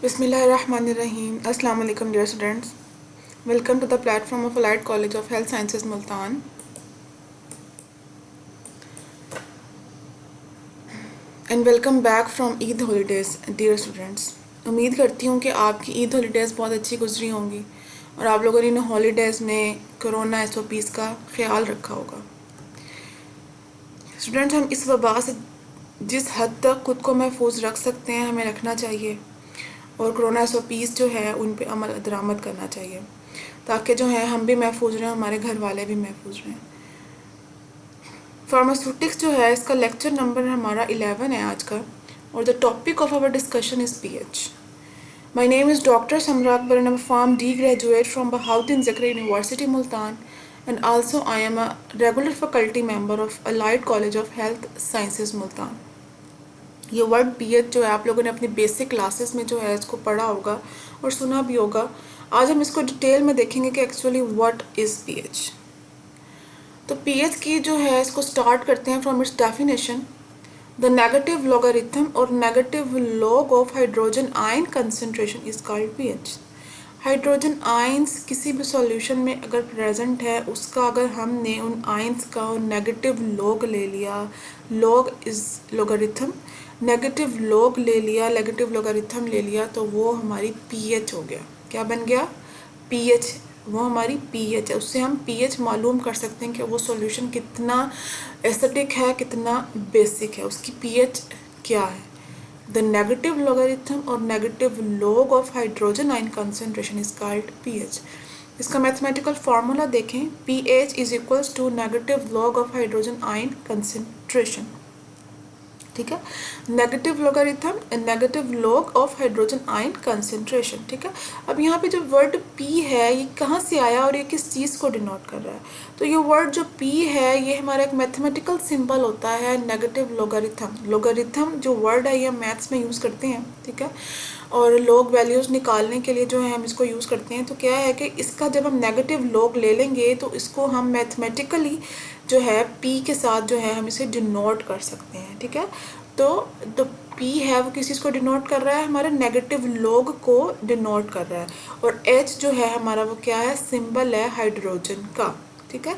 Bismillahirrahmanirrahim. Assalamu alaikum dear students. Welcome to the platform of Allied College of Health Sciences Multan. And welcome back from Eid holidays dear students. उम्मीद करती हूँ कि आपकी Eid holidays बहुत अच्छी गुजरी होंगी और आप लोगों ने इन हॉलीडेज़ में कोरोना SOPs का ख्याल रखा होगा। स्टूडेंट्स, हम इस वबा से जिस हद तक खुद को महफूज रख सकते हैं हमें रखना चाहिए और कोरोना SOPs जो है उन पे अमल दरामद करना चाहिए ताकि जो है हम भी महफूज रहें, हमारे घर वाले भी महफूज रहें। फार्मास्यूटिक्स जो है इसका लेक्चर नंबर हमारा 11 है आज का और the topic of our discussion is pH. My name is Dr. Samra Akbar and I'm a PharmD graduate from Bahauddin Zakri University Multan and also I am a regular faculty member of Allied College of Health Sciences Multan. ये word pH जो है आप लोगों ने अपनी basic classes में जो है इसको पढ़ा होगा और सुना भी होगा। आज हम इसको डिटेल में देखेंगे कि एक्चुअली व्हाट इज़ pH। तो pH की जो है इसको स्टार्ट करते हैं from its definition. The negative logarithm और negative log of hydrogen ion concentration is called pH। Hydrogen ions किसी भी सॉल्यूशन में अगर प्रेजेंट है उसका अगर हमने उन आयंस का नेगेटिव लॉग ले लिया, log is logarithm, negative log ले लिया, नेगेटिव लॉगरिथम ले लिया तो वो हमारी pH हो गया। क्या बन गया? pH। वो हमारी pH है। उससे हम pH मालूम कर सकते हैं कि वो सॉल्यूशन कितना एसिडिक है, कितना बेसिक है, उसकी pH क्या है। द नेगेटिव लॉगरिथम और negative log of hydrogen ion concentration is called pH। इसका मैथमेटिकल फार्मूला देखें, pH is equals to negative log of hydrogen ion concentration. ठीक है, negative logarithm and negative log of hydrogen ion concentration. ठीक है, अब यहाँ पे जो वर्ड P है ये कहाँ से आया और ये किस चीज़ को डिनोट कर रहा है? तो ये वर्ड जो P है ये हमारा एक मैथमेटिकल सिंबल होता है नेगेटिव लॉगरिथम। लॉगरिथम जो वर्ड है ये मैथ्स में यूज़ करते हैं। ठीक है, और लॉग वैल्यूज़ निकालने के लिए जो है हम इसको यूज़ करते हैं। तो क्या है कि इसका जब हम नेगेटिव लॉग ले लेंगे तो इसको हम मैथमेटिकली जो है P के साथ जो है हम इसे डिनोट कर सकते हैं। ठीक है, तो P है वो किस चीज़ को डिनोट कर रहा है? हमारे नेगेटिव लॉग को डिनोट कर रहा है। और H जो है हमारा वो क्या है? सिंबल है हाइड्रोजन का। ठीक है,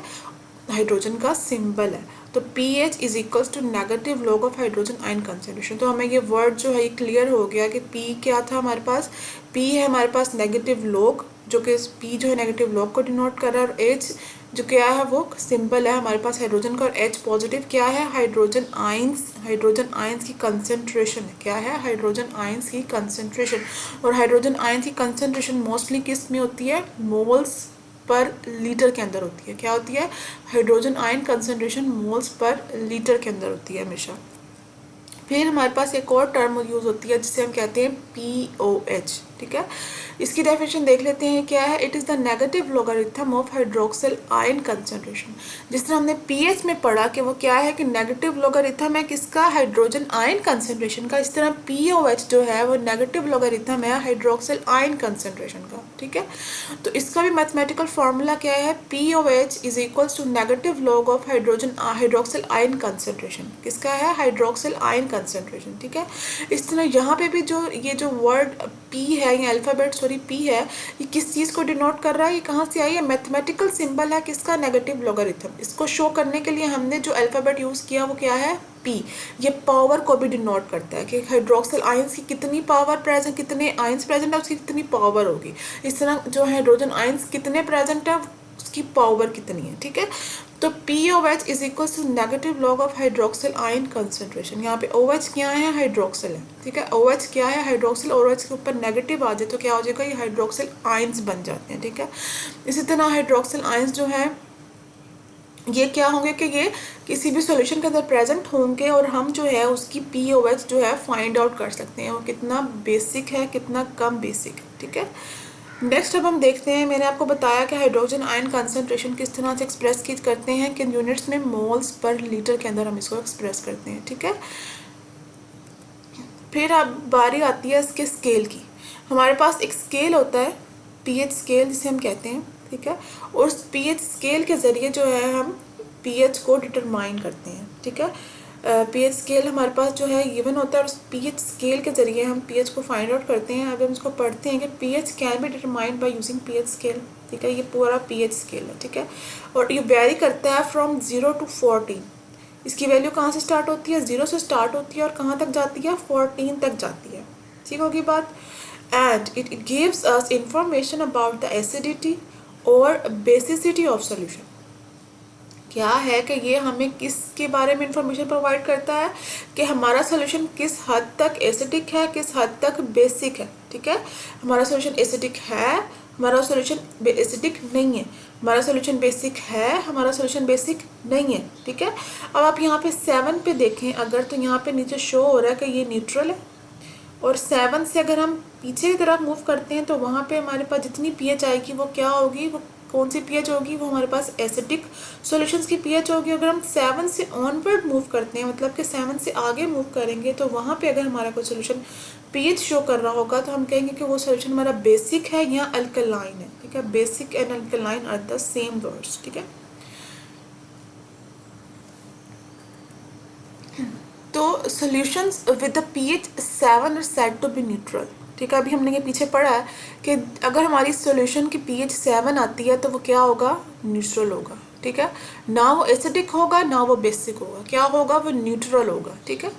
हाइड्रोजन का सिंबल है। तो pH is equals to negative log of hydrogen ion concentration. तो हमें ये वर्ड जो है ये क्लियर हो गया कि P क्या था हमारे पास? P है हमारे पास नेगेटिव लॉग, जो कि P जो है नेगेटिव लॉग को डिनोट कर रहा है, और H जो क्या है वो सिंबल है हमारे पास हाइड्रोजन का, और H पॉजिटिव क्या है? हाइड्रोजन आयंस की कंसंट्रेशन है। क्या है? हाइड्रोजन आयंस की कंसंट्रेशन। और हाइड्रोजन आयंस की कंसंट्रेशन मोस्टली किस में होती है? मोल्स पर लीटर के अंदर होती है। क्या होती है? Hydrogen ion concentration moles per litre के अंदर होती है हमेशा। फिर हमारे पास एक और टर्म यूज़ होती है जिसे हम कहते हैं POH। ठीक है, इसकी डेफिनेशन देख लेते हैं क्या है। It is the negative logarithm of hydroxyl ion concentration. जिस तरह हमने pH में पढ़ा कि वो क्या है कि नेगेटिव लॉगरिथम है किसका? हाइड्रोजन आयन कंसंट्रेशन का। इस तरह POH जो है वो नेगेटिव लॉगरिथम है हाइड्रोक्सिल आयन कंसंट्रेशन का। ठीक है, तो इसका भी मैथमेटिकल फार्मूला क्या है? POH is equals to negative log of hydroxyl ion concentration. किसका है? Hydroxyl ion concentration. ठीक है, इस तरह यहाँ पे भी जो ये जो वर्ड P है, ये अल्फ़ाबेट P है, ये किस चीज़ को डिनोट कर रहा है? ये कहाँ से आई है? मैथमेटिकल सिंबल है किसका? Negative logarithm. इसको शो करने के लिए हमने जो अल्फ़ाबेट यूज़ किया वो क्या है? P। ये पावर को भी डिनोट करता है कि हाइड्रोक्सिल आयंस की कितनी पावर प्रेजेंट, कितने आयंस प्रेजेंट है उसकी कितनी पावर होगी। इस तरह जो हाइड्रोजन आयंस कितने प्रेजेंट है उसकी पावर कितनी है। ठीक है, तो POH is equal to negative log of hydroxyl ion concentration. यहाँ पे OH क्या है? हाइड्रोक्सिल है। ठीक है, OH क्या है? हाइड्रोक्सिल। OH के ऊपर नेगेटिव आ जाए तो क्या हो जाएगा? ये हाइड्रोक्सिल आयंस बन जाते हैं। ठीक है, इसी तरह हाइड्रोक्सिल आयंस जो है ये क्या होंगे कि ये किसी भी सॉल्यूशन के अंदर प्रेजेंट होंगे और हम जो है उसकी POH जो है फाइंड आउट कर सकते हैं वो कितना बेसिक है, कितना कम बेसिक है। ठीक है, नेक्स्ट अब हम देखते हैं, मैंने आपको बताया कि हाइड्रोजन आयन कंसंट्रेशन किस तरह से एक्सप्रेस की करते हैं, किन यूनिट्स में? मोल्स पर लीटर के अंदर हम इसको एक्सप्रेस करते हैं। ठीक है, फिर अब बारी आती है इसके स्केल की। हमारे पास एक स्केल होता है pH स्केल जिसे हम कहते हैं। ठीक है, और pH स्केल के ज़रिए जो है हम pH को डिटरमाइन करते हैं। ठीक है, पीएच स्केल हमारे पास जो है गिवन होता है और उस पीएच स्केल के जरिए हम पीएच को फाइंड आउट करते हैं। अब हम इसको पढ़ते हैं कि pH can be determined by using pH scale. ठीक है, ये पूरा पीएच स्केल है। ठीक है, और ये वेरी करता है फ्रॉम 0 to 14। इसकी वैल्यू कहाँ से स्टार्ट होती है? 0 से स्टार्ट होती है और कहाँ तक जाती है? 14 तक जाती है। ठीक होगी बात। And it gives us information about the acidity और बेसिसिटी ऑफ सोल्यूशन। क्या है कि ये हमें किसके बारे में इंफॉर्मेशन प्रोवाइड करता है कि हमारा सोल्यूशन किस हद तक एसिडिक है, किस हद तक बेसिक है। ठीक है, हमारा सोल्यूशन एसिडिक है, हमारा सोल्यूशन एसिडिक नहीं है, हमारा सोल्यूशन बेसिक है, हमारा सोल्यूशन बेसिक नहीं है। ठीक है, अब आप यहाँ पे 7 पे देखें अगर, तो यहाँ पे नीचे शो हो रहा है कि ये न्यूट्रल है, और 7 से अगर हम पीछे की तरफ मूव करते हैं तो वहाँ पे हमारे पास जितनी पीएच आएगी वो क्या होगी, वो कौन सी पीएच होगी? वो हमारे पास एसिडिक सॉल्यूशंस की पीएच होगी। अगर हम 7 से ऑनवर्ड मूव करते हैं, मतलब कि 7 से आगे मूव करेंगे, तो वहाँ पे अगर हमारा कोई सॉल्यूशन पीएच शो कर रहा होगा तो हम कहेंगे कि वो सॉल्यूशन हमारा बेसिक है या अल्कलाइन है। ठीक है, basic and alkaline are the same words. ठीक है, तो solutions with the pH 7 are said to be neutral. ठीक है, अभी हमने ये पीछे पढ़ा है कि अगर हमारी सॉल्यूशन की पीएच 7 आती है तो वो क्या होगा? न्यूट्रल होगा। ठीक है, ना वो एसिडिक होगा ना वो बेसिक होगा, क्या होगा? वो न्यूट्रल होगा। ठीक है,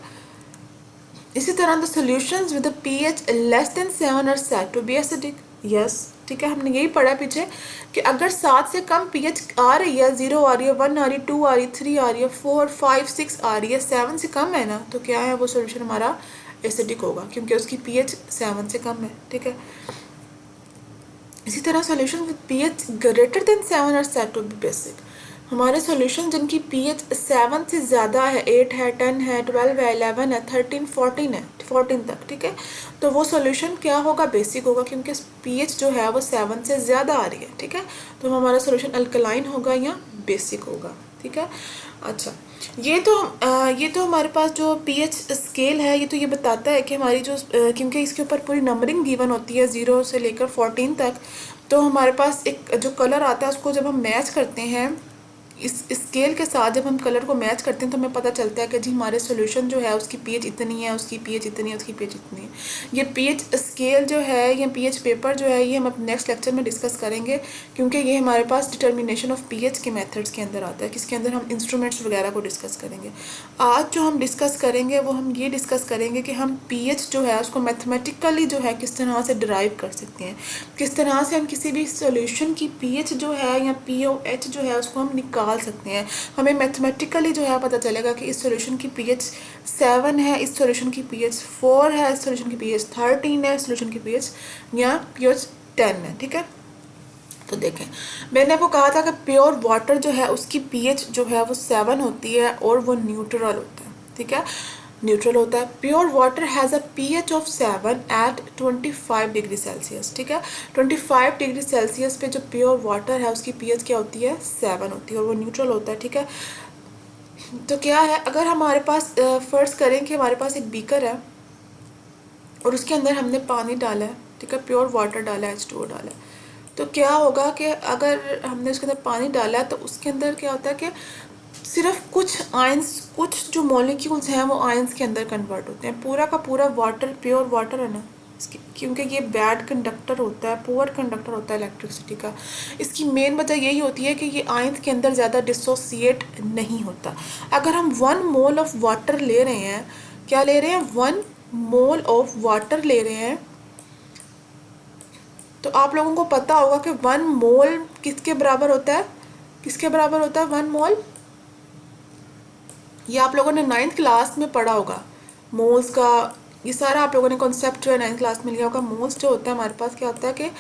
इसी तरह the solutions with the pH less than 7 are said to be acidic. Yes, ठीक है, हमने यही पढ़ा पीछे कि अगर 7 से कम पीएच आ रही है, 0 आ रही है, 1 आ रही है, 2 आ रही है, 3 आ रही है, 4, 5, 6 आ रही है, 7 से कम है ना, तो क्या है? वो सॉल्यूशन हमारा एसिडिक होगा क्योंकि उसकी पीएच 7 से कम है। ठीक है, इसी तरह solution with pH greater than 7 are said to be basic. हमारे सॉल्यूशन जिनकी पीएच 7 से ज़्यादा है, 8 है, 10 है, 12 है, 11 है, 13, 14 है, 14 तक। ठीक है, तो वो सॉल्यूशन क्या होगा? बेसिक होगा क्योंकि पीएच जो है वो 7 से ज़्यादा आ रही है। ठीक है, तो हमारा सॉल्यूशन अल्कलाइन होगा या बेसिक होगा। ठीक है, अच्छा, ये तो हमारे पास जो पीएच स्केल है ये तो ये बताता है कि हमारी जो क्योंकि इसके ऊपर पूरी नंबरिंग गिवन होती है 0 से लेकर 14 तक, तो हमारे पास एक जो कलर आता है उसको जब हम मैच करते हैं इस स्केल के साथ, जब हम कलर को मैच करते हैं तो हमें पता चलता है कि जी हमारे सॉल्यूशन जो है उसकी पीएच इतनी है, उसकी पीएच इतनी है, उसकी पीएच इतनी है। ये पीएच स्केल जो है या पीएच पेपर जो है ये हम अपने नेक्स्ट लेक्चर में डिस्कस करेंगे क्योंकि ये हमारे पास डिटर्मिनेशन ऑफ पीएच के मेथड्स के अंदर आता है, किसके अंदर हम इंस्ट्रूमेंट्स वगैरह को डिस्कस करेंगे। आज जो हम डिस्कस करेंगे वो हम ये डिस्कस करेंगे कि हम पीएच जो है उसको मैथमेटिकली जो है किस तरह से डिराइव कर सकते हैं, किस तरह से हम किसी भी सॉल्यूशन की पीएच जो है या पीओएच जो है उसको हम निकाल सकते हैं। हमें मैथमेटिकली जो है पता चलेगा कि इस सॉल्यूशन की पीएच 7 है, इस सॉल्यूशन की पीएच 4 है, इस सॉल्यूशन की पीएच 13 है, इस सॉल्यूशन की पीएच या पीएच 10 है। ठीक है, तो देखें मैंने आपको कहा था कि प्योर वाटर जो है उसकी पीएच जो है वो 7 होती है और वो न्यूट्रल होता है। ठीक है, न्यूट्रल होता है। Pure water has a pH of 7 at 25 degree Celsius. ठीक है, 25 डिग्री सेल्सियस पे जो प्योर वाटर है उसकी पीएच क्या होती है? 7 होती है और वो न्यूट्रल होता है। ठीक है, तो क्या है, अगर हमारे पास फर्ज करें कि हमारे पास एक बीकर है और उसके अंदर हमने पानी डाला है। ठीक है, प्योर वाटर डाला है, H2O डाला है, तो क्या होगा कि अगर हमने उसके अंदर पानी डाला है तो उसके अंदर क्या होता है कि सिर्फ कुछ आयंस, कुछ जो मॉलिक्यूल्स हैं वो आयंस के अंदर कन्वर्ट होते हैं। पूरा का पूरा वाटर प्योर वाटर है ना, क्योंकि ये बैड कंडक्टर होता है, पुअर कंडक्टर होता है इलेक्ट्रिसिटी का। इसकी मेन वजह यही होती है कि ये आयंस के अंदर ज़्यादा डिसोसिएट नहीं होता। अगर हम 1 मोल ऑफ वाटर ले रहे हैं, क्या ले रहे हैं? 1 मोल ऑफ वाटर ले रहे हैं, तो आप लोगों को पता होगा कि 1 मोल किसके बराबर होता है? किसके बराबर होता है 1 मोल? ये आप लोगों ने 9th क्लास में पढ़ा होगा। मोल्स का ये सारा आप लोगों ने कॉन्सेप्ट जो है 9th क्लास में लिया होगा। मोल्स जो होता है हमारे पास क्या होता है कि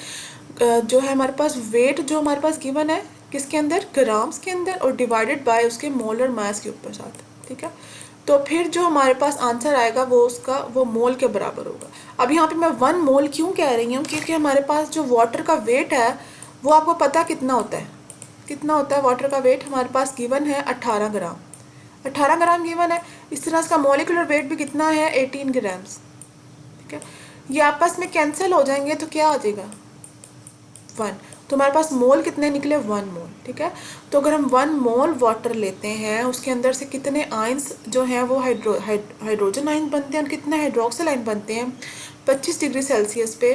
जो है हमारे पास वेट जो हमारे पास गिवन है किसके अंदर? ग्राम्स के अंदर, और डिवाइडेड बाय उसके मोलर मास के ऊपर साथ। ठीक है, तो फिर जो हमारे पास आंसर आएगा वो उसका वो मोल के बराबर होगा। अब यहाँ पे मैं 1 मोल क्यों कह रही हूँ? क्योंकि हमारे पास जो वाटर का वेट है वो आपको पता कितना होता है? कितना होता है वाटर का वेट? हमारे पास गिवन है 18 ग्राम। 18 ग्राम गिवन है। इस तरह इसका मॉलिक्यूलर वेट भी कितना है? 18 ग्राम्स। ठीक है, ये आपस में कैंसिल हो जाएंगे तो क्या आ जाएगा? 1। तो हमारे पास मोल कितने निकले, 1 मोल, ठीक है। तो अगर हम 1 मोल वाटर लेते हैं, उसके अंदर से कितने आयंस जो हैं वो हाइड्रोजन आयन बनते हैं और कितने हाइड्रोक्सिल आयन बनते हैं 25 डिग्री सेल्सियस पे।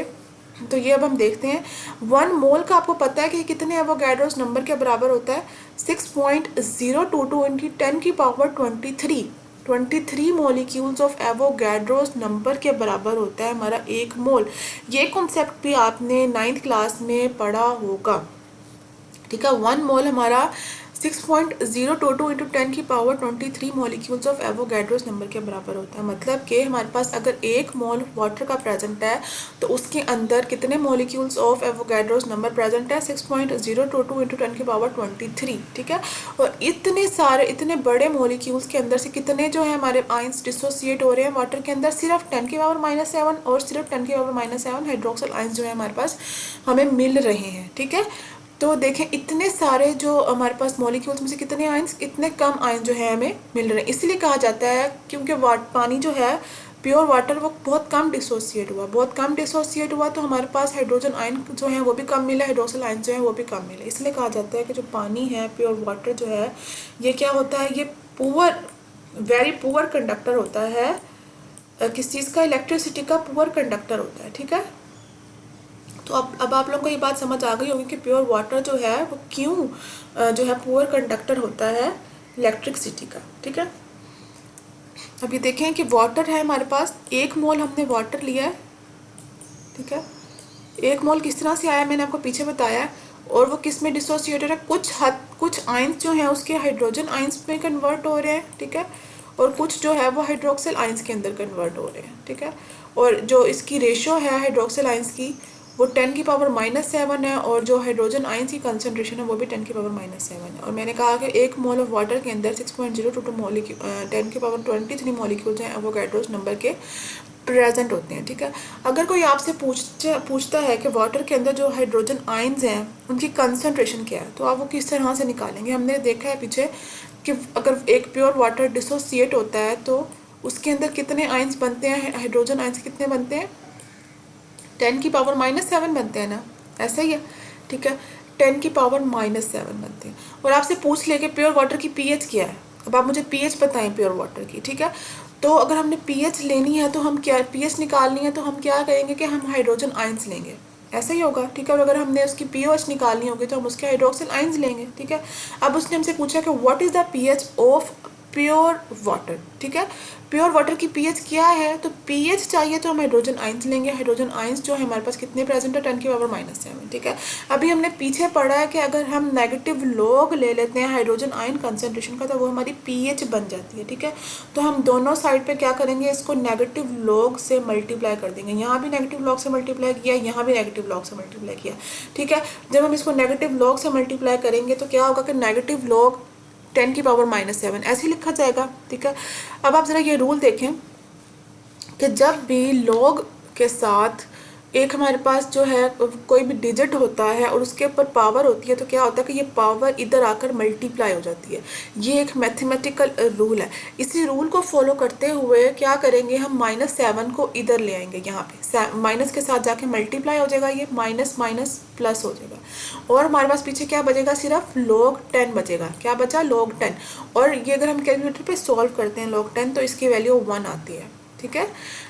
तो ये अब हम देखते हैं 1 मोल का आपको पता है कि कितने एवोगैड्रोस नंबर के बराबर होता है, 6.022 इंटू 10 की power 23 molecules of Avogadro's number के बराबर होता है हमारा 1 मोल। ये कॉन्सेप्ट भी आपने 9th क्लास में पढ़ा होगा, ठीक है। 1 मोल हमारा 6.022 इंटू 10 की power 23 molecules of Avogadro's number के बराबर होता है। मतलब कि हमारे पास अगर 1 मोल वाटर का प्रेजेंट है तो उसके अंदर कितने molecules of Avogadro's number present है, 6.022 इंटू 10 की पावर 23, ठीक है। और इतने बड़े मॉलिक्यूल्स के अंदर से कितने जो है हमारे आयंस डिसोसिएट हो रहे हैं वाटर के अंदर, सिर्फ 10 की पावर -7 और सिर्फ 10 की पावर -7 हाइड्रोक्सिल आयंस जो है हमारे पास हमें मिल रहे हैं, ठीक है। तो देखें इतने सारे जो हमारे पास मॉलिक्यूल्स में से कितने आयंस, इतने कम आयन जो है हमें मिल रहे हैं। इसलिए कहा जाता है क्योंकि पानी जो है प्योर वाटर वो बहुत कम डिसोसिएट हुआ, तो हमारे पास हाइड्रोजन आयन जो है वो भी कम मिले, हाइड्रोक्सिल आयन जो है वो भी कम मिले। इसलिए कहा जाता है कि जो पानी है प्योर वाटर जो है ये क्या होता है, ये वेरी पुअर कंडक्टर होता है। किस चीज़ का, इलेक्ट्रिसिटी का पुअर कंडक्टर होता है, ठीक है। तो अब आप लोगों को ये बात समझ आ गई होगी कि प्योर वाटर जो है वो क्यों जो है पुअर कंडक्टर होता है इलेक्ट्रिसिटी का, ठीक है। अब ये देखें कि वाटर है हमारे पास, 1 मोल हमने वाटर लिया है, ठीक है। 1 मोल किस तरह से आया मैंने आपको पीछे बताया, और वो किस में डिसोसिएटेड है, कुछ आयंस जो हैं उसके हाइड्रोजन आयंस में कन्वर्ट हो रहे हैं, ठीक है, और कुछ जो है वो हाइड्रोक्सिल आयंस के अंदर कन्वर्ट हो रहे हैं, ठीक है। और जो इसकी रेशो है हाइड्रोक्सिल आयंस की वो 10 की पावर -7 है, और जो हाइड्रोजन आयंस की कंसनट्रेशन है वो भी 10 की पावर -7 है। और मैंने कहा कि 1 मोल ऑफ वाटर के अंदर 6.022 मॉलिक्यूल 10 की पावर 23 मॉलिक्यूल्स हैं एवोगैड्रोस नंबर के प्रेजेंट होते हैं, ठीक है। अगर कोई आपसे पूछता है कि वाटर के अंदर जो हाइड्रोजन आयंस हैं उनकी कंसनट्रेशन क्या है, तो आप वो किस तरह से निकालेंगे। हमने देखा है पीछे कि अगर एक प्योर वाटर डिसोसिएट होता है तो उसके अंदर कितने आयंस बनते हैं, हाइड्रोजन आयंस कितने बनते हैं, 10 की पावर -7 बनते हैं ना, ऐसा ही है, ठीक है। 10 की पावर -7 बनते हैं। और आपसे पूछ ले कि प्योर वाटर की पीएच क्या है, अब आप मुझे पीएच बताएं प्योर वाटर की, ठीक है। तो अगर हमने पीएच लेनी है तो हम क्या, पीएच निकालनी है तो हम क्या करेंगे कि हम हाइड्रोजन आयंस लेंगे, ऐसा ही होगा, ठीक है। और अगर हमने उसकी पीओएच निकालनी होगी तो हम उसके हाइड्रोक्सिल आयंस लेंगे, ठीक है। अब उसने हमसे पूछा कि what is the pH of pure water, ठीक है। प्योर वाटर की पीएच क्या है, तो पीएच चाहिए तो हम हाइड्रोजन आयंस लेंगे। हाइड्रोजन आयंस जो है हमारे पास कितने प्रेजेंट है, 10 की पावर -7, ठीक है। अभी हमने पीछे पढ़ा है कि अगर हम नेगेटिव लॉग ले लेते हैं हाइड्रोजन आयन कंसनट्रेशन का तो वो हमारी पीएच बन जाती है, ठीक है। तो हम दोनों साइड पे क्या करेंगे, इसको नेगेटिव लॉग से मल्टीप्लाई कर देंगे। यहाँ भी नेगेटिव लॉग से मल्टीप्लाई किया, यहाँ भी नेगेटिव लॉग से मल्टीप्लाई किया, ठीक है। जब हम इसको नेगेटिव लॉग से मल्टीप्लाई करेंगे तो क्या होगा कि नेगेटिव लॉग 10 की पावर -7 ऐसे ही लिखा जाएगा, ठीक है। अब आप ज़रा ये रूल देखें कि जब भी लॉग के साथ एक हमारे पास जो है कोई भी डिजिट होता है और उसके ऊपर पावर होती है तो क्या होता है कि ये पावर इधर आकर मल्टीप्लाई हो जाती है। ये एक मैथमेटिकल रूल है। इसी रूल को फॉलो करते हुए क्या करेंगे, हम -7 को इधर ले आएंगे, यहाँ पे माइनस के साथ जाके मल्टीप्लाई हो जाएगा, ये माइनस माइनस प्लस हो जाएगा, और हमारे पास पीछे क्या बचेगा, सिर्फ log 10 बचेगा। क्या बचा, log 10। और ये अगर हम कैलकुलेटर पे सॉल्व करते हैं log 10 तो इसकी वैल्यू 1 आती है, ठीक है।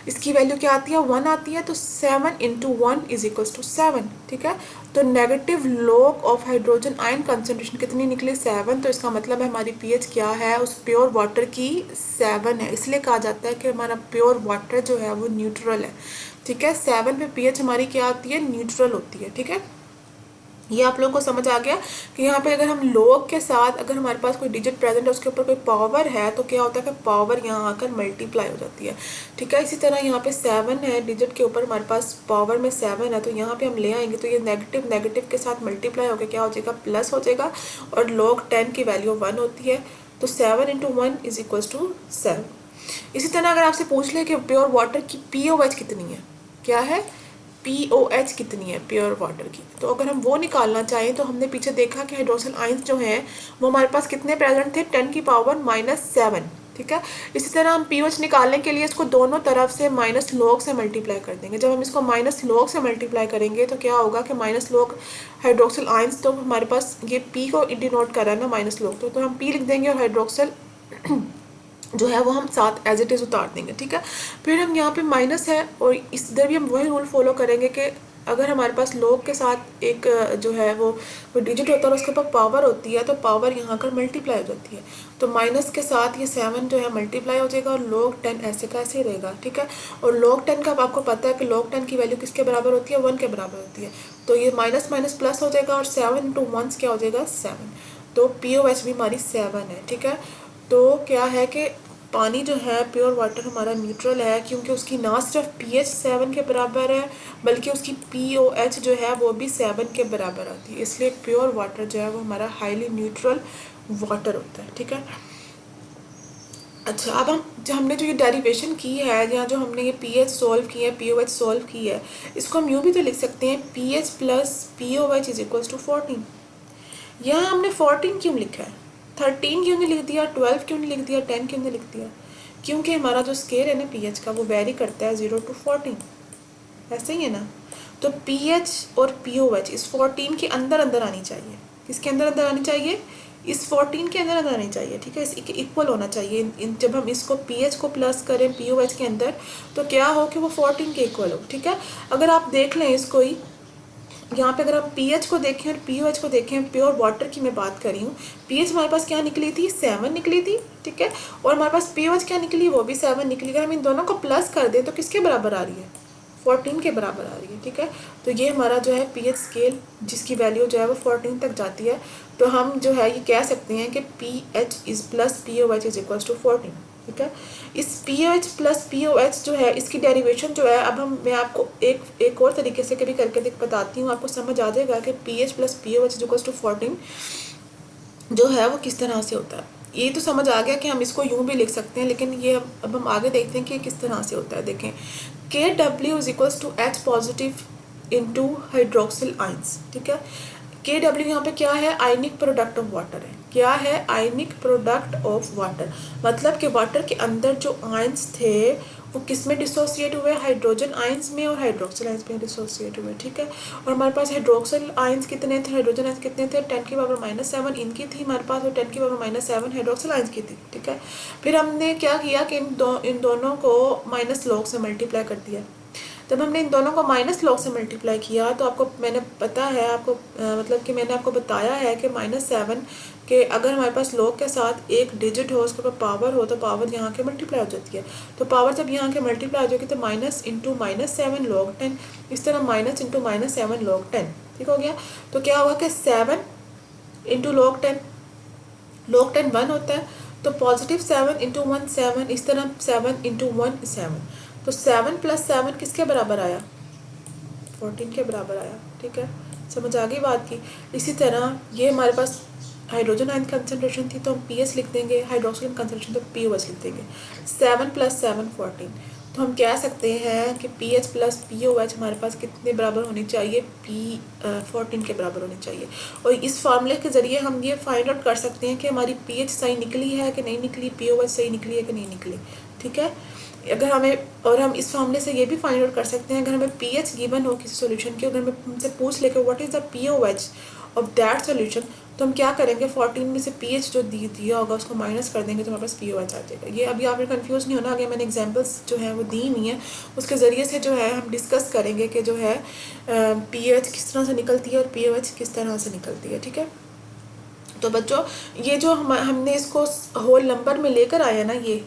इसकी वैल्यू क्या आती है, 1 आती है। तो 7 × 1 = 7, ठीक है। तो negative log of hydrogen ion concentration कितनी निकली, 7। तो इसका मतलब है हमारी पीएच क्या है, उस प्योर वाटर की 7 है। इसलिए कहा जाता है कि हमारा प्योर वाटर जो है वो न्यूट्रल है, ठीक है। 7 पे पीएच हमारी क्या आती है, न्यूट्रल होती है, ठीक है। ये आप लोगों को समझ आ गया कि यहाँ पे अगर हम लॉग के साथ अगर हमारे पास कोई डिजिट प्रेजेंट है उसके ऊपर कोई पावर है तो क्या होता है कि पावर यहाँ आकर मल्टीप्लाई हो जाती है, ठीक है। इसी तरह यहाँ पे 7 है, डिजिट के ऊपर हमारे पास पावर में 7 है, तो यहाँ पे हम ले आएंगे तो ये नेगेटिव नेगेटिव के साथ मल्टीप्लाई होकर क्या हो जाएगा, प्लस हो जाएगा। और log 10 की वैल्यू 1 होती है, तो 7 × 1 = 7। इसी तरह अगर आपसे पूछ ले कि प्योर वाटर की पीओएच कितनी है, क्या है, पीओएच कितनी है प्योर वाटर की, तो अगर हम वो निकालना चाहें तो हमने पीछे देखा कि हाइड्रोक्सिल आयंस जो हैं वो हमारे पास कितने प्रेजेंट थे, 10 की पावर -7, ठीक है। इसी तरह हम pH निकालने के लिए इसको दोनों तरफ से माइनस लॉग से मल्टीप्लाई कर देंगे। जब हम इसको माइनस लॉग से मल्टीप्लाई करेंगे तो क्या होगा कि माइनस लॉग हाइड्रोक्सिल आयंस, तो हमारे पास ये P को डिनोट कर रहा है ना माइनस लॉग, तो हम P लिख देंगे और हाइड्रोक्सिल जो है वो हम साथ एज इट इज़ उतार देंगे। ठीक है। फिर हम यहाँ पे माइनस है और इधर भी हम वही रूल फॉलो करेंगे कि अगर हमारे पास लॉग के साथ एक जो है वो डिजिट होता है और उसके ऊपर पावर होती है, तो पावर यहाँ कर मल्टीप्लाई हो जाती है। तो माइनस के साथ ये 7 जो है मल्टीप्लाई हो जाएगा और log 10 ऐसे का ऐसे ही रहेगा। ठीक है। और log 10 का आपको पता है कि log 10 की वैल्यू किसके बराबर होती है, 1 के बराबर होती है। तो ये माइनस माइनस प्लस हो जाएगा और 7 इंटू 1 क्या हो जाएगा, 7। तो POH भी हमारी 7 है। ठीक है। तो क्या है कि पानी जो है प्योर वाटर हमारा न्यूट्रल है, क्योंकि उसकी ना सिर्फ pH 7 के बराबर है बल्कि उसकी POH जो है वो भी 7 के बराबर आती है। इसलिए प्योर वाटर जो है वो हमारा हाईली न्यूट्रल वाटर होता है। ठीक है। अच्छा, अब हमने जो ये डेरिवेशन की है या जो हमने ये pH सॉल्व की है, POH सॉल्व की है, इसको हम यूँ भी तो लिख सकते हैं pH plus POH is equals to 14। यहाँ हमने 14 क्यों लिखा है, 13 क्यों नहीं लिख दिया, 12 क्यों नहीं लिख दिया, 10 क्यों नहीं लिख दिया? क्योंकि हमारा जो स्केल है ना pH का वो वेरी करता है 0 to 14, ऐसे ही है ना। तो pH और POH इस 14 के अंदर अंदर आनी चाहिए। किसके अंदर अंदर आनी चाहिए, इस 14 के अंदर अंदर आनी चाहिए। ठीक है। इस इक्वल होना चाहिए। जब हम इसको pH को प्लस करें POH के अंदर तो क्या हो कि वो 14 के इक्वल हो। ठीक है। अगर आप देख लें इसको ही, यहाँ पे अगर आप pH को देखें और POH को देखें, प्योर वाटर की मैं बात कर रही हूँ, pH हमारे पास क्या निकली थी, 7 निकली थी। ठीक है। और हमारे पास POH क्या निकली, वो भी 7 निकली। अगर हम इन दोनों को प्लस कर दें तो किसके बराबर आ रही है, 14 के बराबर आ रही है। ठीक है। तो ये हमारा जो है pH स्केल जिसकी वैल्यू जो है वो 14 तक जाती है, तो हम जो है ये कह सकते हैं कि pH is plus POH is equals to 14। ठीक है। इस POH प्लस POH जो है इसकी डेरिवेशन जो है, अब मैं आपको एक और तरीके से कभी करके बताती हूँ, आपको समझ आ जाएगा कि pH plus POH is equals to 14 जो है वो किस तरह से होता है। ये तो समझ आ गया कि हम इसको यूँ भी लिख सकते हैं, लेकिन ये अब हम आगे देखते हैं कि किस तरह से होता है। देखें, KW is equals to H positive into hydroxyl ions. ठीक है। KW यहाँ पे क्या है, आयनिक प्रोडक्ट ऑफ वाटर है। क्या है, आयनिक प्रोडक्ट ऑफ वाटर, मतलब कि वाटर के अंदर जो आयंस थे वो किस में डिसोसिएट हुए, हाइड्रोजन आयंस में और हाइड्रोक्सिल आयंस में डिसोसिएट हुए। ठीक है। और हमारे पास हाइड्रोक्सिल आयंस कितने थे, हाइड्रोजन आयंस कितने थे, 10 की पावर माइनस 7 इनकी थी हमारे पास, और 10 की पावर माइनस 7 हाइड्रोक्सिल आयंस की थी। ठीक है। फिर हमने क्या किया कि इन दोनों को माइनस लॉग से मल्टीप्लाई कर दिया। जब हमने इन दोनों को माइनस लॉग से मल्टीप्लाई किया तो आपको मैंने पता है आपको मतलब कि मैंने आपको बताया है कि -7 के अगर हमारे पास लॉग के साथ एक डिजिट हो, उसके ऊपर पावर हो, तो पावर यहाँ के मल्टीप्लाई हो जाती है। तो पावर जब यहाँ के मल्टीप्लाई हो जाएगी तो माइनस इंटू -7 log 10, इस तरह माइनस इंटू -7 log 10। ठीक हो गया। तो क्या होगा कि 7 इंटू log 10, log 10 1 होता है, तो पॉजिटिव 7 इंटू 1 7, इस तरह 7 इंटू 1 7। तो 7 प्लस 7 किसके बराबर आया, 14 के बराबर आया। ठीक है। समझ आ गई बात की। इसी तरह ये हमारे पास हाइड्रोजन आयन कंसनट्रेशन थी तो हम PS लिख देंगे, हाइड्रोक्सिल कंसनट्रेशन तो POH लिख देंगे। 7 प्लस 7 14। तो हम कह सकते हैं कि pH प्लस POH हमारे पास कितने बराबर होनी चाहिए, 14 के बराबर होनी चाहिए। और इस फार्मूले के ज़रिए हम ये फाइंड आउट कर सकते हैं कि हमारी pH सही निकली है कि नहीं निकली, POH सही निकली है कि नहीं निकली। ठीक है। अगर हमें, और हम इस फार्मूले से ये भी फाइंड आउट कर सकते हैं, अगर हमें pH गिवन हो किसी सॉल्यूशन की, अगर हमें हमसे पूछ ले कि what is the POH of that solution, तो हम क्या करेंगे, 14 में से pH जो दिया होगा उसको माइनस कर देंगे तो हमारे पास POH आ जाएगा। ये अभी आपने कंफ्यूज नहीं होना, आगे मैंने एग्जांपल्स जो है वो दी हुई हैं, उसके ज़रिए से जो है हम डिस्कस करेंगे कि जो है pH किस तरह से निकलती है और POH किस तरह से निकलती है। ठीक है। तो बच्चों, ये जो हमने इसको होल नंबर में लेकर आया ना, ये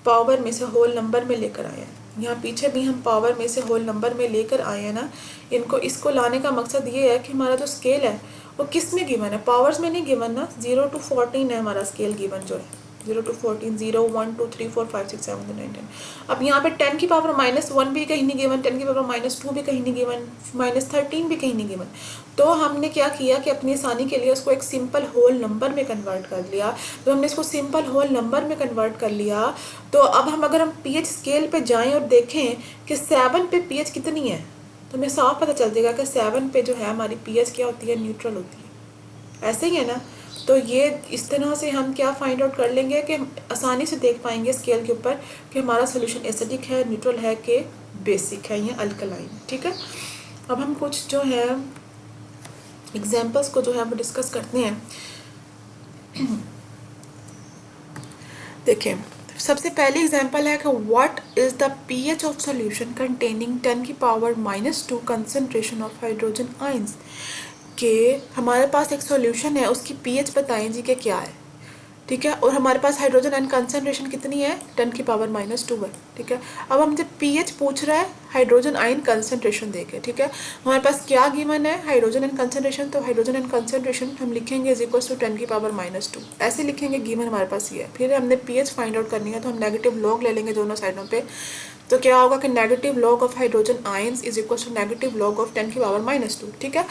पावर में से होल नंबर में लेकर आए हैं, यहाँ पीछे भी हम पावर में से होल नंबर में लेकर आए हैं ना, इसको लाने का मकसद ये है कि हमारा जो स्केल है वो किस में गिवन है, पावर्स में नहीं गिवन ना। 0 to 14 है हमारा स्केल गिवन जो है, 0 to 14, 0 1 2 3 4 5 6 7 9 10। अब यहाँ पे 10 की पावर -1 भी कहीं नहीं गिवन, 10 की पावर -2 भी कहीं नहीं गिवन, -13 भी कहीं नहीं गिवन। तो हमने क्या किया कि अपनी आसानी के लिए उसको एक सिंपल होल नंबर में कन्वर्ट कर लिया। तो हमने इसको सिंपल होल नंबर में कन्वर्ट कर लिया, तो अब अगर हम pH स्केल पे जाएं और देखें कि 7 पे pH कितनी है, तो हमें साफ पता चल जाएगा कि 7 पे जो है हमारी pH क्या होती है, न्यूट्रल होती है। ऐसे ही है ना। तो ये इस तरह से हम क्या फाइंड आउट कर लेंगे कि आसानी से देख पाएंगे स्केल के ऊपर कि हमारा सोल्यूशन एसिडिक है, न्यूट्रल है कि बेसिक है या अल्कलाइन। ठीक है, अब हम कुछ जो है एग्जांपल्स को जो है वो डिस्कस करते हैं। देखिए, सबसे पहली एग्जांपल है कि what is the pH of solution containing 10 की power -2 concentration of hydrogen ions. कि हमारे पास एक सॉल्यूशन है, उसकी पीएच बताएं जी कि क्या है। ठीक है, और हमारे पास हाइड्रोजन आयन कंसंट्रेशन कितनी है, 10 की पावर -2 है। ठीक है, अब हमसे पीएच पूछ रहा है हाइड्रोजन आयन कंसंट्रेशन देके। ठीक है, हमारे पास क्या गिवन है, हाइड्रोजन आयन कंसंट्रेशन, तो हाइड्रोजन आयन कंसंट्रेशन हम लिखेंगे इज इक्वल टू 10 की पावर -2, ऐसे लिखेंगे, गिवन हमारे पास ये है। फिर हमने पीएच फाइंड आउट करनी है, तो हम नेगेटिव लॉग ले लेंगे दोनों साइडों पे। तो क्या होगा कि negative log of hydrogen ions is equal to negative log of 10 की पावर -2। ठीक है,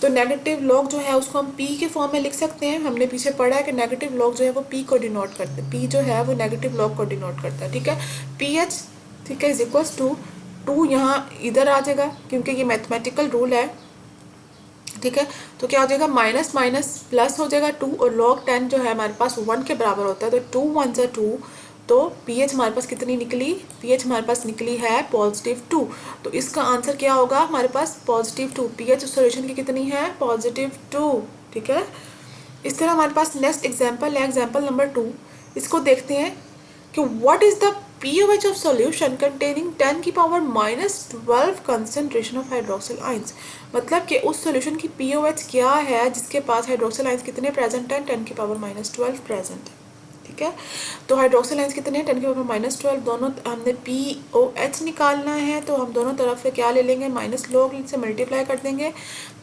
तो नेगेटिव लॉग जो है उसको हम पी के फॉर्म में लिख सकते हैं। हमने पीछे पढ़ा है कि नेगेटिव लॉग जो है वो पी को डिनोट करते हैं, पी जो है वो नेगेटिव लॉग को डिनोट करता है। ठीक है, पी एच, ठीक है, इज इक्वल्स टू 2 यहाँ इधर आ जाएगा क्योंकि ये मैथमेटिकल रूल है। ठीक है, तो क्या हो जाएगा, माइनस माइनस प्लस हो जाएगा 2, और लॉग 10 जो है हमारे पास 1 के बराबर होता है, तो 2 1 से 2, तो पीएच हमारे पास कितनी निकली, पीएच हमारे पास निकली है +2। तो इसका आंसर क्या होगा हमारे पास +2, पीएच सॉल्यूशन की कितनी है, +2। ठीक है, इस तरह हमारे पास नेक्स्ट एग्जांपल है, एग्जांपल नंबर 2। इसको देखते हैं कि what is the pOH of solution containing 10 की power -12 concentration of hydroxyl ions। मतलब कि उस सॉल्यूशन की pOH क्या है जिसके पास हाइड्रोक्सिल आयंस कितने प्रेजेंट हैं, 10 की पावर -12 प्रेजेंट है। ठीक है, तो हाइड्रोक्सिल आयंस कितने हैं, 10 की पावर -12। दोनों हमने pOH निकालना है, तो हम दोनों तरफ से क्या ले लेंगे, माइनस लॉग से मल्टीप्लाई कर देंगे।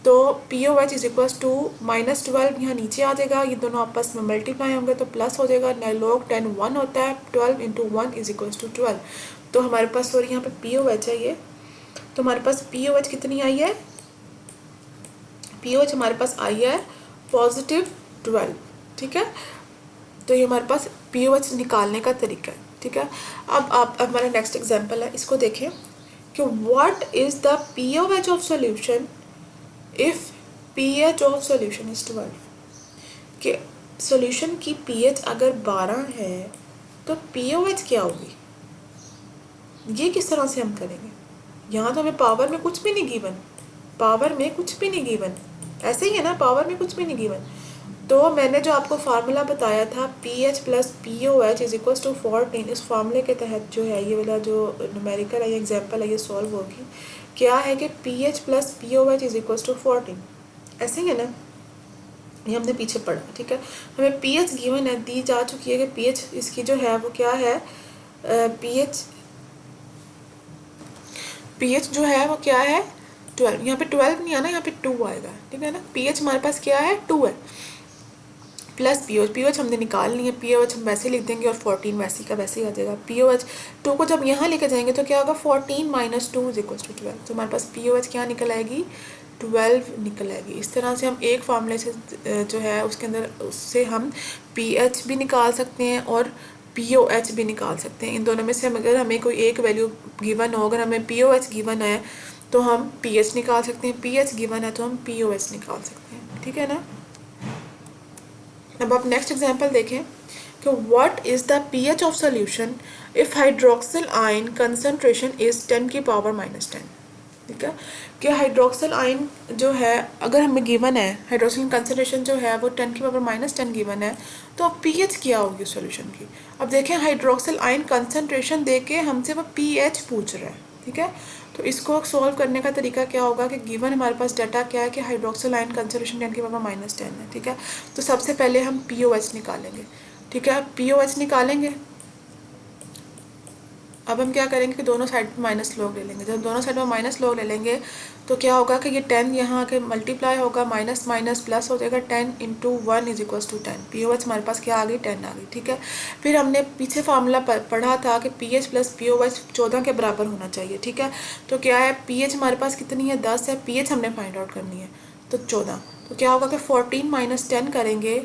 तो pOH इज इक्वल्स टू -12 यहाँ नीचे आ जाएगा, ये दोनों आपस में मल्टीप्लाई होंगे तो प्लस हो जाएगा। लॉग 10 1 होता है, 12 इंटू 1 इज इक्वल्स टू 12। तो हमारे पास सॉरी यहाँ पे pOH है ये, तो हमारे पास pOH कितनी आई है, pOH हमारे पास आई है +12। ठीक है, तो ये हमारे पास pOH निकालने का तरीका है। ठीक है, अब हमारा नेक्स्ट एग्जांपल है, इसको देखें कि what is the pOH of solution if pH of solution is 12। कि सॉल्यूशन की pH अगर 12 है तो pOH क्या होगी, ये किस तरह से हम करेंगे। यहाँ तो हमें पावर में कुछ भी नहीं गिवन, पावर में कुछ भी नहीं गिवन, ऐसे ही है ना, पावर में कुछ भी नहीं गिवन। तो मैंने जो आपको फार्मूला बताया था pH plus pOH is equal to 14, इस फार्मूले के तहत जो है ये वाला जो न्यूमेरिकल है, ये एग्जांपल है, ये सॉल्व होगी। क्या है कि pH plus pOH is equal to 14, ऐसे ही है ना, ये हमने पीछे पढ़ा। ठीक है, हमें pH गिवन है, दी जा चुकी है कि pH इसकी जो है वो क्या है, pH जो है वो क्या है 12। यहाँ पे 12 नहीं आना, यहाँ पे 2 आएगा। ठीक है ना, pH हमारे पास क्या है 2 है, प्लस pOH हमने निकालनी है, pOH हम वैसे लिख देंगे और 14 वैसे का वैसे ही आ जाएगा। pOH 2 को जब यहाँ लेके जाएंगे तो क्या होगा, 14 - 2 इज इक्वल टू 12। तो हमारे पास pOH क्या निकल आएगी, 12 निकल आएगी। इस तरह से हम एक फार्मूले से जो है उसके अंदर उससे हम pH भी निकाल सकते हैं और pOH भी निकाल सकते हैं। इन दोनों में से अगर हमें कोई एक वैल्यू गिवन हो, अगर हमें pOH गिवन है तो हम pH निकाल सकते हैं, pH गिवन है तो हम pOH निकाल सकते हैं। ठीक है ना, अब आप नेक्स्ट एग्जांपल देखें कि what is the pH of solution if hydroxyl ion concentration is 10 की पावर -10। ठीक है, कि हाइड्रोक्सिल आयन जो है अगर हमें गिवन है, हाइड्रोक्सिल कंसंट्रेशन जो है वो 10 की पावर -10 गिवन है, तो अब pH क्या होगी सॉल्यूशन की। अब देखें, हाइड्रोक्सिल आयन कंसंट्रेशन दे के हमसे वो pH पूछ रहा है। ठीक है, तो इसको सॉल्व करने का तरीका क्या होगा कि गिवन हमारे पास डाटा क्या है कि हाइड्रोक्सिल आयन कंसंट्रेशन 10 की पावर -10 है। ठीक है, तो सबसे पहले हम pOH निकालेंगे। ठीक है, pOH निकालेंगे, अब हम क्या करेंगे कि दोनों साइड में माइनस लॉग ले लेंगे। जब दोनों साइड में माइनस लॉग ले लेंगे तो क्या होगा कि ये 10 यहाँ आके मल्टीप्लाई होगा, माइनस माइनस प्लस हो जाएगा, 10 into 1 is equal to 10। pOH हमारे पास क्या आ गई, 10 आ गई। ठीक है, फिर हमने पीछे फार्मूला पढ़ा था कि pH प्लस pOH 14 के बराबर होना चाहिए। ठीक है, तो क्या है, pH हमारे पास कितनी है, 10 है, pH हमने फाइंड आउट करनी है तो 14। तो क्या होगा कि 14 - 10 करेंगे,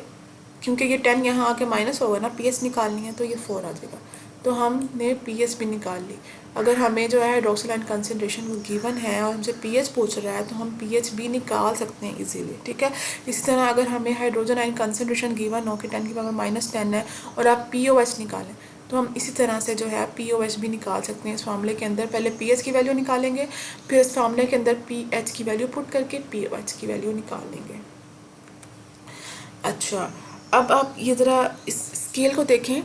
क्योंकि ये 10 यहाँ आके माइनस होगा ना, pH निकालनी है, तो ये 4 आ जाएगा। तो हमने पीएच भी निकाल ली। अगर हमें जो है हाइड्रोक्सिल आयन कंसनट्रेशन गिवन है और हमसे पीएच पूछ रहा है तो हम पीएच भी निकाल सकते हैं इजीली, ठीक है। इसी तरह अगर हमें हाइड्रोजन आयन कंसनट्रेशन गिवन हो कि 10⁻⁻10 है और आप पीओएच निकालें तो हम इसी तरह से जो है पीओएच भी निकाल सकते हैं इस फार्मूले के अंदर। पहले पीएच की वैल्यू निकालेंगे, फिर इस फार्मूले के अंदर पीएच की वैल्यू पुट करके पीओएच की वैल्यू निकाल लेंगे। अच्छा, अब आप ये ज़रा इस स्केल को देखें।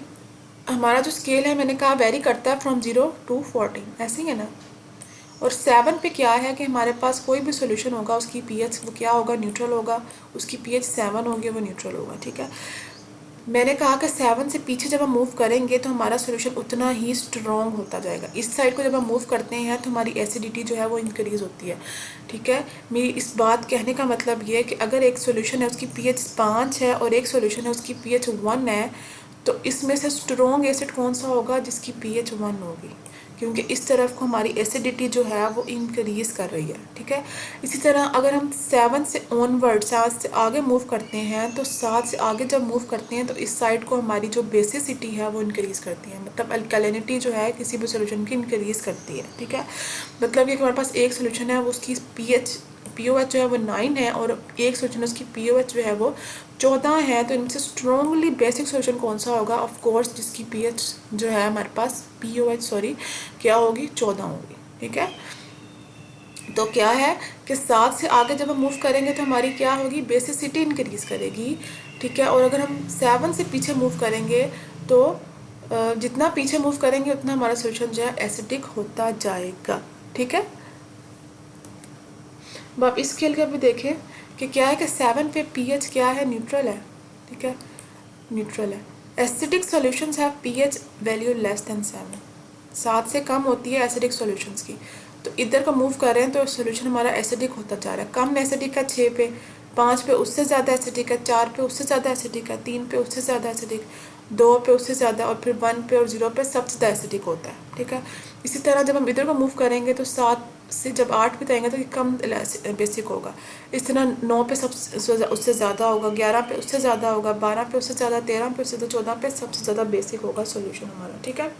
हमारा जो स्केल है मैंने कहा वेरी करता है फ्रॉम 0 to 14, ऐसे ही है ना। और 7 पे क्या है कि हमारे पास कोई भी सोल्यूशन होगा उसकी पीएच वो क्या होगा, न्यूट्रल होगा। उसकी पीएच 7 होगी, वो न्यूट्रल होगा, ठीक है। मैंने कहा कि 7 से पीछे जब हम मूव करेंगे तो हमारा सोल्यूशन उतना ही स्ट्रॉन्ग होता जाएगा। इस साइड को जब हम मूव करते हैं तो हमारी एसिडिटी जो है वो इंक्रीज़ होती है, ठीक है। मेरी इस बात कहने का मतलब ये है कि अगर एक सोल्यूशन है उसकी पीएच 5 है और एक सोल्यूशन है उसकी पीएच 1 है, तो इसमें से स्ट्रॉन्ग एसिड कौन सा होगा, जिसकी पीएच 1 होगी, क्योंकि इस तरफ को हमारी एसिडिटी जो है वो इंक्रीज़ कर रही है, ठीक है। इसी तरह अगर हम 7 से ऑनवर्ड, 7 से आगे मूव करते हैं तो 7 से आगे जब मूव करते हैं तो इस साइड को हमारी जो बेसिसिटी है वो इंक्रीज़ करती है, मतलब अल्कलिनिटी जो है किसी भी सोल्यूशन की इंक्रीज़ करती है, ठीक है। मतलब ये कि हमारे पास एक सोल्यूशन है वो उसकी पीओएच जो है वो 9 है और एक सोल्यूशन उसकी पीओएच जो है वो 14 है। तो इनसे स्ट्रॉन्गली बेसिक सोल्यूशन कौन सा होगा, ऑफ कोर्स जिसकी पीएच जो है हमारे पास पीओएच क्या होगी, 14 होगी, ठीक है। तो क्या है कि 7 से आगे जब हम मूव करेंगे तो हमारी क्या होगी, बेसिसिटी इंक्रीज़ करेगी, ठीक है। और अगर हम 7 से पीछे मूव करेंगे तो जितना पीछे मूव करेंगे उतना हमारा सोल्यूशन जो है एसिडिक होता जाएगा, ठीक है। अब आप इस स्केल का भी देखें कि क्या है कि 7 पे पीएच क्या है, न्यूट्रल है, ठीक है, न्यूट्रल है। Acidic solutions have pH value less than 7, 7 से कम होती है एसिडिक सॉल्यूशंस की। तो इधर का मूव कर रहे हैं तो सोल्यूशन हमारा एसिडिक होता जा रहा है। कम एसिडिक है 6 पे, 5 पे उससे ज़्यादा एसिडिक है, 4 पे उससे ज़्यादा एसिडिक है, 3 पे उससे ज़्यादा एसिडिक, 2 पे उससे ज़्यादा, और फिर 1 पे और 0 पे सबसे ज़्यादा एसिडिक होता है, ठीक है। इसी तरह जब हम इधर को मूव करेंगे तो 7 से जब 8 पे जाएंगे तो ये कम बेसिक होगा। इस तरह 9 पे सबसे उससे ज़्यादा होगा, 11 पे उससे ज़्यादा होगा, 12 पे उससे ज़्यादा, 13 पे उससे ज़्यादा, 14 पे सबसे ज़्यादा बेसिक होगा सोल्यूशन हमारा, ठीक है।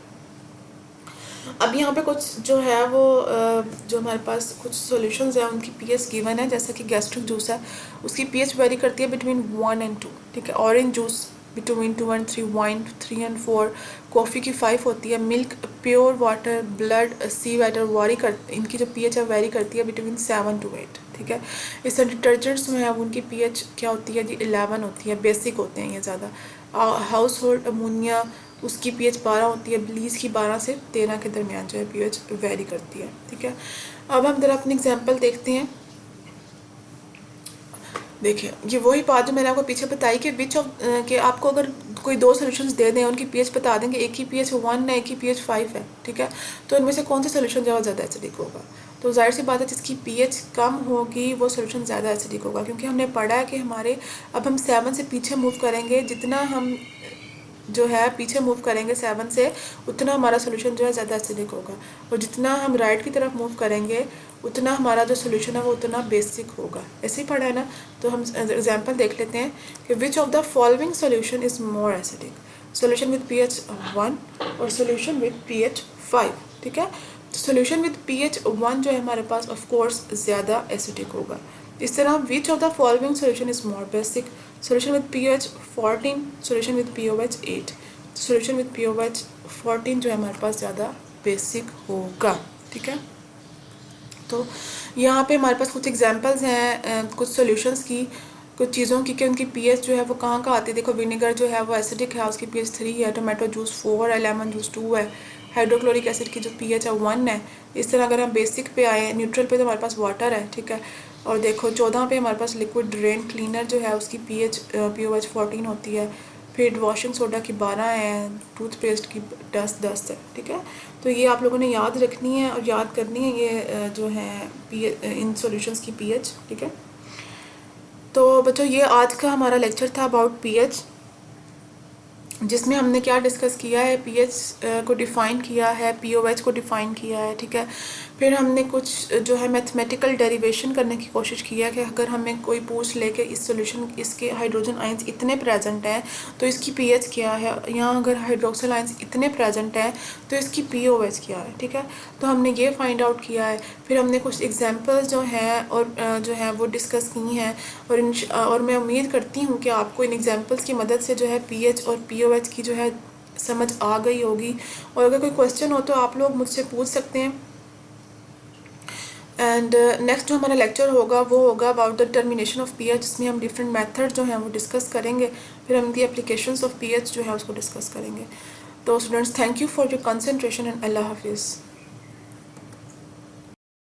अब यहाँ पे कुछ जो है वो जो हमारे पास कुछ सॉल्यूशंस हैं उनकी पीएच गिवन है, जैसा कि गैस्ट्रिक जूस है उसकी पीएच वेरी करती है बिटवीन 1 and 2, ठीक है। Orange juice between 2 and 3, wine 3 and 4, coffee की 5 होती है, मिल्क, प्योर वाटर, ब्लड, सी वाटर इनकी जो पीएच है वेरी करती है बिटवीन 7 to 8, ठीक है। इस तरह डिटर्जेंट्स में है उनकी पीएच क्या होती है जी, 11 होती है, बेसिक होते हैं ये ज़्यादा। हाउस होल्ड अमोनिया उसकी पीएच 12 होती है, ब्लीच की 12 से 13 के दरमियान जो है पीएच वेरी करती है, ठीक है। अब हम जरा अपनी एग्जांपल देखते हैं। देखिए ये वही बात जो मैंने आपको पीछे बताई कि कि आपको अगर कोई 2 सॉल्यूशंस दे दें, उनकी पीएच बता देंगे, एक की पीएच 1 है, एक की पीएच 5 है, ठीक है। तो इनमें से कौन सा सोल्यूशन ज़्यादा एसिडिक होगा, तो जाहिर सी बात है जिसकी पीएच कम होगी वो सोल्यूशन ज़्यादा एसिडिक होगा, क्योंकि हमने पढ़ा है कि अब हम 7 से पीछे मूव करेंगे, जितना हम जो है पीछे मूव करेंगे 7 से उतना हमारा सोल्यूशन जो है ज़्यादा एसिडिक होगा, और जितना हम राइट की तरफ मूव करेंगे उतना हमारा जो सोल्यूशन है वो उतना बेसिक होगा। ऐसे ही पढ़ा है ना। तो हम एग्जांपल देख लेते हैं कि which of the following solution is more acidic, solution with pH 1 और सोल्यूशन विद pH 5, ठीक है। तो सोल्यूशन विद pH 1 जो है हमारे पास ऑफ कोर्स ज़्यादा एसिडिक होगा। इस तरह which of the following solution is more basic, solution with pH 14, solution with pOH 8, solution with pOH 14 जो है हमारे पास ज़्यादा बेसिक होगा, ठीक है। तो यहाँ पे हमारे पास कुछ एग्जांपल्स हैं कुछ सॉल्यूशंस की, कुछ चीज़ों की कि उनकी पीएच जो है वो कहाँ आती है। देखो विनेगर जो है वो एसिडिक है, उसकी पीएच 3 है, टोमेटो जूस 4 है, लेमन जूस 2 है, हाइड्रोक्लोरिक एसिड की जो पीएच है 1 है। इस तरह अगर हम बेसिक पे आए, न्यूट्रल पे, तो हमारे पास वाटर है, ठीक है। और देखो 14 पे हमारे पास लिक्विड ड्रेन क्लीनर जो है उसकी पीओएच 14 होती है, फिर वॉशिंग सोडा की 12 है, टूथपेस्ट की 10 है, ठीक है। तो ये आप लोगों ने याद रखनी है और याद करनी है ये जो है इन सॉल्यूशंस की पीएच, ठीक है। तो बच्चों ये आज का हमारा लेक्चर था अबाउट पीएच, जिसमें हमने क्या डिस्कस किया है, पीएच को डिफ़ाइन किया है, पीओएच को डिफ़ाइन किया है, ठीक है। फिर हमने कुछ जो है मैथमेटिकल डेरिवेशन करने की कोशिश की है कि अगर हमें कोई पूछ ले कि इस सॉल्यूशन इसके हाइड्रोजन आयंस इतने प्रेजेंट हैं तो इसकी पीएच क्या है, यहाँ अगर हाइड्रोक्सिल आयंस इतने प्रेजेंट हैं तो इसकी पीओएच क्या है, ठीक है। तो हमने ये फाइंड आउट किया है। फिर हमने कुछ एग्जांपल्स जो हैं और जो है वो डिस्कस की हैं, और मैं उम्मीद करती हूँ कि आपको इन एग्जांपल्स की मदद से जो है पीएच और पीओएच की जो है समझ आ गई होगी। और अगर कोई क्वेश्चन हो तो आप लोग मुझसे पूछ सकते हैं। एंड नेक्स्ट जो हमारा लेक्चर होगा वो होगा about the determination of pH, जिसमें हम डिफरेंट मेथड जो हैं वो डिस्कस करेंगे। फिर हम दी एप्लीकेशंस ऑफ पीएच जो है उसको डिस्कस करेंगे। तो students, thank you for your concentration and अल्लाह हाफिज़।